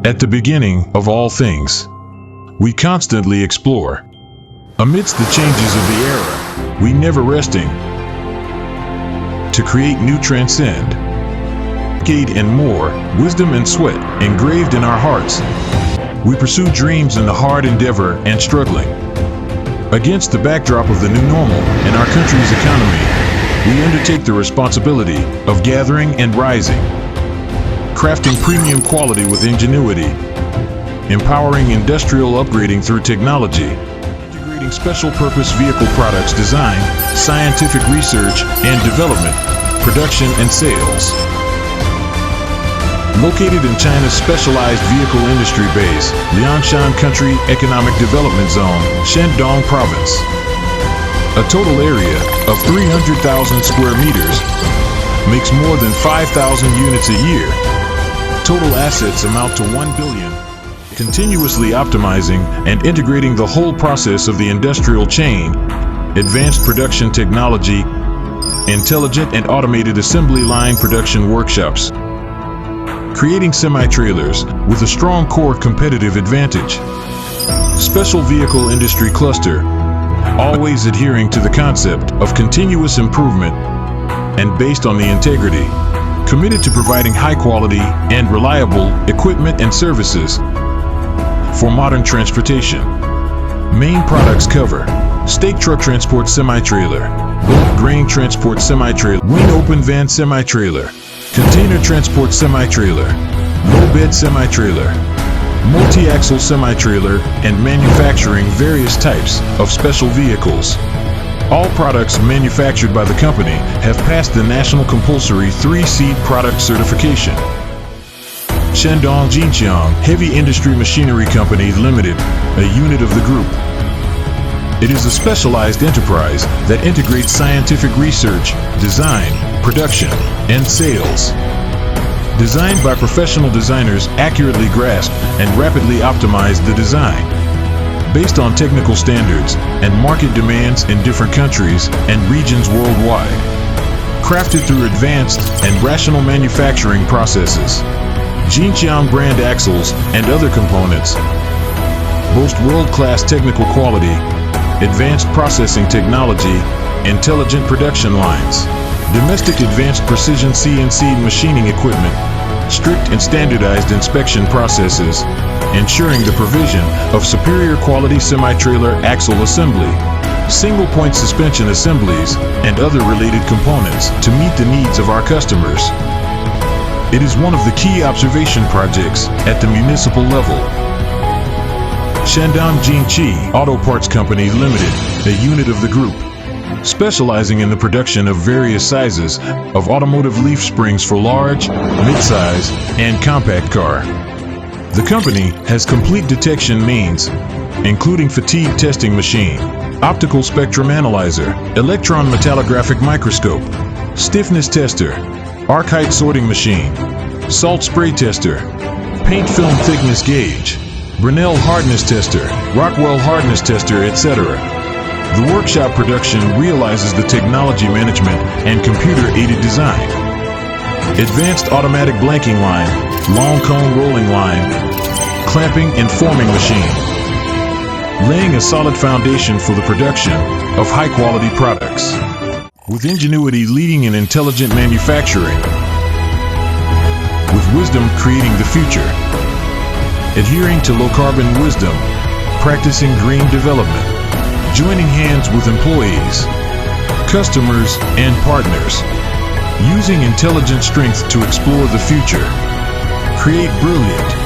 At the beginning of all things, we constantly explore. Amidst the changes of the era, we never resting to create new transcend. Decade and more, wisdom and sweat engraved in our hearts. We pursue dreams in the hard endeavor and struggling. Against the backdrop of the new normal in our country's economy, we undertake the responsibility of gathering and rising, crafting premium quality with ingenuity, empowering industrial upgrading through technology, integrating special purpose vehicle products design, scientific research and development, production and sales. Located in China's specialized vehicle industry base, Liangshan Country Economic Development Zone, Shandong Province. A total area of 300,000 square meters, makes more than 5,000 units a year. Total assets amount to 1 billion. Continuously optimizing and integrating the whole process of the industrial chain, advanced production technology, intelligent and automated assembly line production workshops. Creating semi-trailers with a strong core competitive advantage. Special vehicle industry cluster, always adhering to the concept of continuous improvement and based on the integrity, committed to providing high quality and reliable equipment and services for modern transportation. Main products cover stake truck transport semi-trailer, bulk grain transport semi-trailer, wing open van semi-trailer, container transport semi-trailer, low bed semi-trailer, multi-axle semi-trailer, and manufacturing various types of special vehicles. All products manufactured by the company have passed the National Compulsory 3-Seed Product Certification. Shandong Jinqiang Heavy Industry Machinery Company Limited, a unit of the group. It is a specialized enterprise that integrates scientific research, design, production, and sales. Designed by professional designers, accurately grasp and rapidly optimize the design based on technical standards and market demands in different countries and regions worldwide. Crafted through advanced and rational manufacturing processes, Jinqiang brand axles and other components boast world-class technical quality, advanced processing technology, intelligent production lines, domestic advanced precision CNC machining equipment, strict and standardized inspection processes, ensuring the provision of superior quality semi-trailer axle assembly, single-point suspension assemblies, and other related components to meet the needs of our customers. It is one of the key observation projects at the municipal level. Shandong Jinqi Auto Parts Company Limited, a unit of the group, specializing in the production of various sizes of automotive leaf springs for large, mid-size, and compact car. The company has complete detection means, including fatigue testing machine, optical spectrum analyzer, electron metallographic microscope, stiffness tester, arc height sorting machine, salt spray tester, paint film thickness gauge, Brunel hardness tester, Rockwell hardness tester, etc. The workshop production realizes the technology management and computer-aided design. Advanced automatic blanking line, long cone rolling line, clamping and forming machine. Laying a solid foundation for the production of high-quality products. With ingenuity leading in intelligent manufacturing. With wisdom creating the future. Adhering to low-carbon wisdom, practicing green development, joining hands with employees, customers, and partners, using intelligent strength to explore the future, create brilliant,